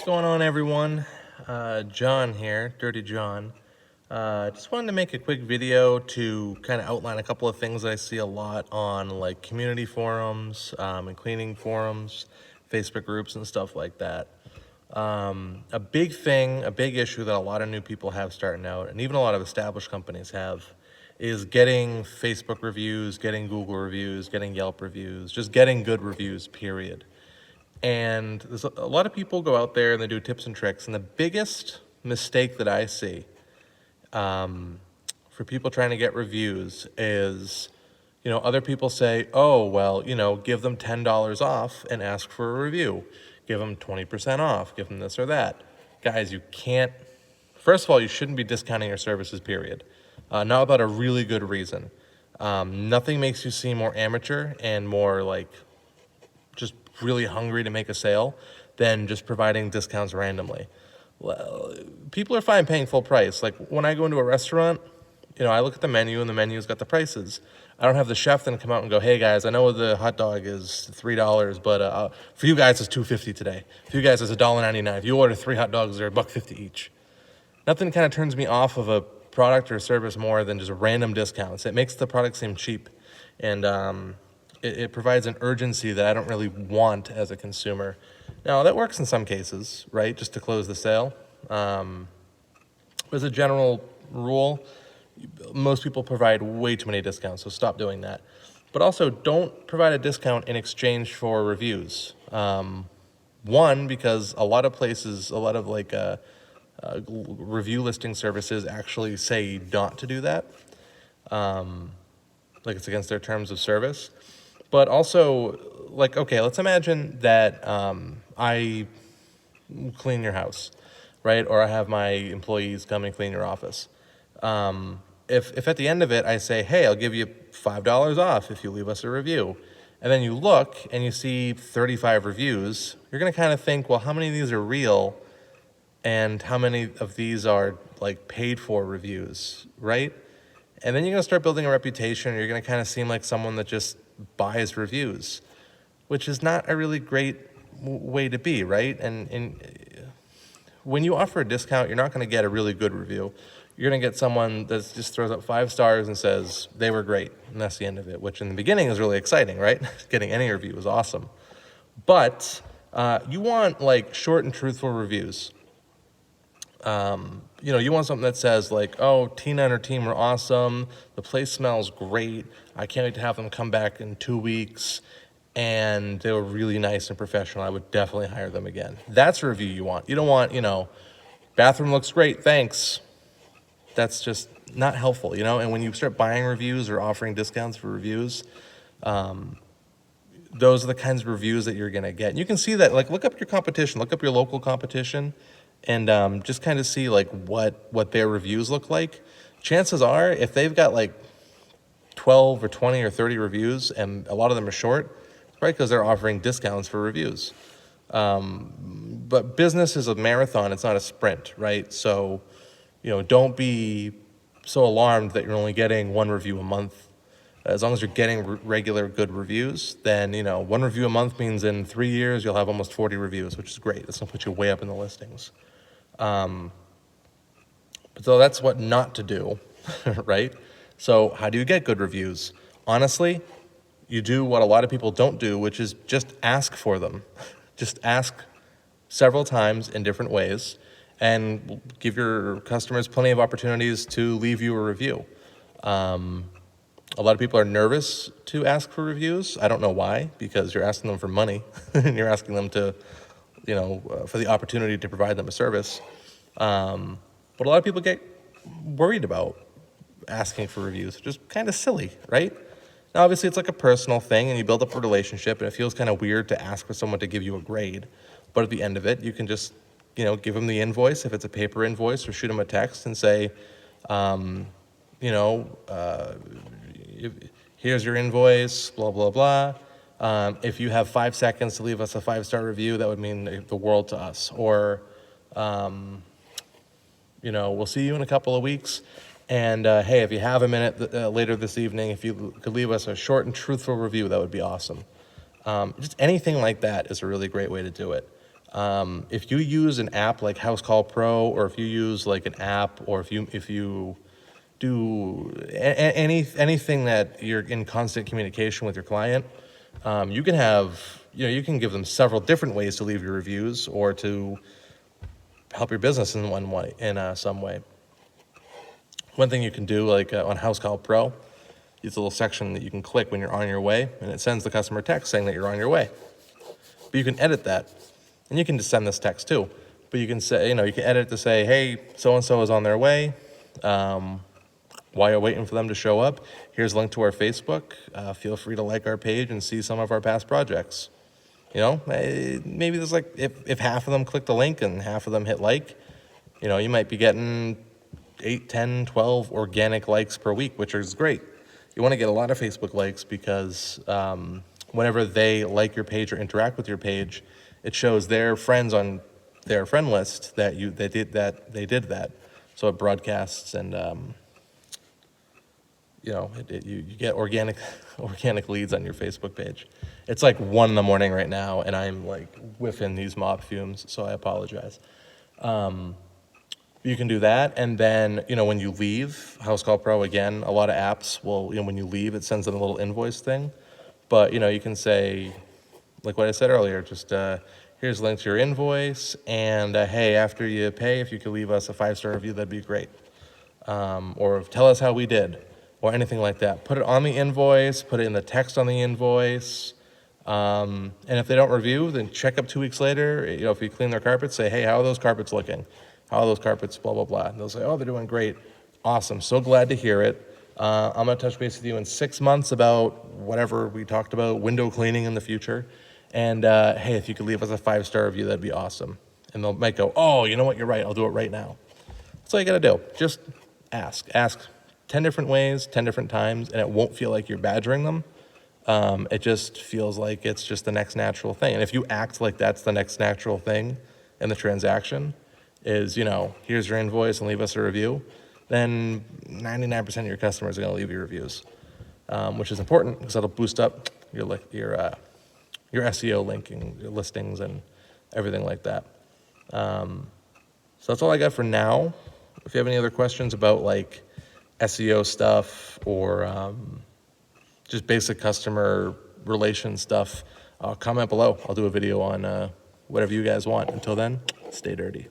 What's going on, everyone? John here, Dirty John. Just wanted to make a quick video to kind of outline a couple of things that I see a lot on like community forums and cleaning forums, Facebook groups and stuff like that. A big issue that a lot of new people have starting out, and even a lot of established companies have, is getting Facebook reviews, getting Google reviews, getting Yelp reviews, just getting good reviews, period. And there's a lot of people go out there and they do tips and tricks. And the biggest mistake that I see for people trying to get reviews is, other people say, oh, well, give them $10 off and ask for a review. Give them 20% off, give them this or that. Guys, you can't, first of all, you shouldn't be discounting your services, period. Not without a really good reason. Nothing makes you seem more amateur and more like just really hungry to make a sale than just providing discounts randomly. Well, people are fine paying full price. Like when I go into a restaurant, I look at the menu and the menu's got the prices. I don't have the chef then come out and go, hey guys, I know the hot dog is $3, but for you guys it's $2.50 today. For you guys it's $1.99. If you order 3 hot dogs, they're $1.50 each. Nothing kind of turns me off of a product or service more than just random discounts. It makes the product seem cheap, and it provides an urgency that I don't really want as a consumer. Now, that works in some cases, right, just to close the sale. As a general rule, most people provide way too many discounts, so stop doing that. But also, don't provide a discount in exchange for reviews. One, because a lot of places, a lot of review listing services actually say not to do that. Like it's against their terms of service. But also, okay, let's imagine that I clean your house, right? Or I have my employees come and clean your office. If at the end of it I say, hey, I'll give you $5 off if you leave us a review, and then you look and you see 35 reviews, you're going to kind of think, well, how many of these are real and how many of these are like paid for reviews, right? And then you're going to start building a reputation. You're going to kind of seem like someone that just buys reviews, which is not a really great way to be, right? And when you offer a discount, you're not going to get a really good review. You're going to get someone that just throws up 5 stars and says they were great, and that's the end of it, which in the beginning is really exciting, right? Getting any review is awesome. But you want like short and truthful reviews. You want something that says like, oh, Tina and her team are awesome. The place smells great. I can't wait to have them come back in 2 weeks. And they were really nice and professional. I would definitely hire them again. That's a review you want. You don't want, bathroom looks great, thanks. That's just not helpful, And when you start buying reviews or offering discounts for reviews, those are the kinds of reviews that you're going to get. And you can see that, like, look up your competition, look up your local competition, and just kind of see like what their reviews look like. Chances are, if they've got like 12 or 20 or 30 reviews and a lot of them are short, it's probably because they're offering discounts for reviews. But business is a marathon, it's not a sprint, right? So, don't be so alarmed that you're only getting 1 review a month. As long as you're getting regular good reviews, then, 1 review a month means in 3 years you'll have almost 40 reviews, which is great. That's going to put you way up in the listings. So that's what not to do, right? So how do you get good reviews? Honestly, you do what a lot of people don't do, which is just ask for them. Just ask several times in different ways and give your customers plenty of opportunities to leave you a review. A lot of people are nervous to ask for reviews. I don't know why, because you're asking them for money and you're asking them to, for the opportunity to provide them a service. But a lot of people get worried about asking for reviews, which is kind of silly, right? Now, obviously, it's like a personal thing, and you build up a relationship, and it feels kind of weird to ask for someone to give you a grade. But at the end of it, you can just, give them the invoice, if it's a paper invoice, or shoot them a text and say, here's your invoice, blah, blah, blah. If you have 5 seconds to leave us a 5-star review, that would mean the world to us. Or, we'll see you in a couple of weeks. And hey, if you have a minute later this evening, if you could leave us a short and truthful review, that would be awesome. Just anything like that is a really great way to do it. If you use an app like House Call Pro, or if you use like an app, or if you do anything that you're in constant communication with your client, you can have, you can give them several different ways to leave your reviews or to help your business in one way, in some way. One thing you can do, like on House Call Pro, is a little section that you can click when you're on your way, and it sends the customer text saying that you're on your way. But you can edit that, and you can just send this text too. But you can say, you can edit it to say, hey, so and so is on their way. While you're waiting for them to show up, here's a link to our Facebook. Feel free to like our page and see some of our past projects. Maybe there's like, if half of them click the link and half of them hit like, you might be getting 8, 10, 12 organic likes per week, which is great. You want to get a lot of Facebook likes because whenever they like your page or interact with your page, it shows their friends on their friend list that they did that. So it broadcasts, and you get organic leads on your Facebook page. It's like 1 a.m. right now, and I'm like whiffing these mop fumes, so I apologize. You can do that, and then, when you leave, House Call Pro, again, a lot of apps will, when you leave, it sends them a little invoice thing. But, you can say, like what I said earlier, just here's a link to your invoice, and hey, after you pay, if you could leave us a 5-star review, that'd be great. Or tell us how we did, or anything like that. Put it on the invoice, put it in the text on the invoice. And if they don't review, then check up 2 weeks later. If you clean their carpets, say, hey, how are those carpets looking? How are those carpets, blah, blah, blah. And they'll say, oh, they're doing great. Awesome. So glad to hear it. I'm going to touch base with you in 6 months about whatever we talked about, window cleaning in the future. And hey, if you could leave us a 5-star review, that'd be awesome. And they might go, oh, you know what? You're right. I'll do it right now. That's all you got to do. Just ask. Ask 10 different ways, 10 different times, and it won't feel like you're badgering them. It just feels like it's just the next natural thing. And if you act like that's the next natural thing in the transaction is, here's your invoice and leave us a review, then 99% of your customers are going to leave you reviews, which is important because that'll boost up your SEO linking, your listings, and everything like that. So that's all I got for now. If you have any other questions about like SEO stuff or just basic customer relation stuff, comment below. I'll do a video on whatever you guys want. Until then, stay dirty.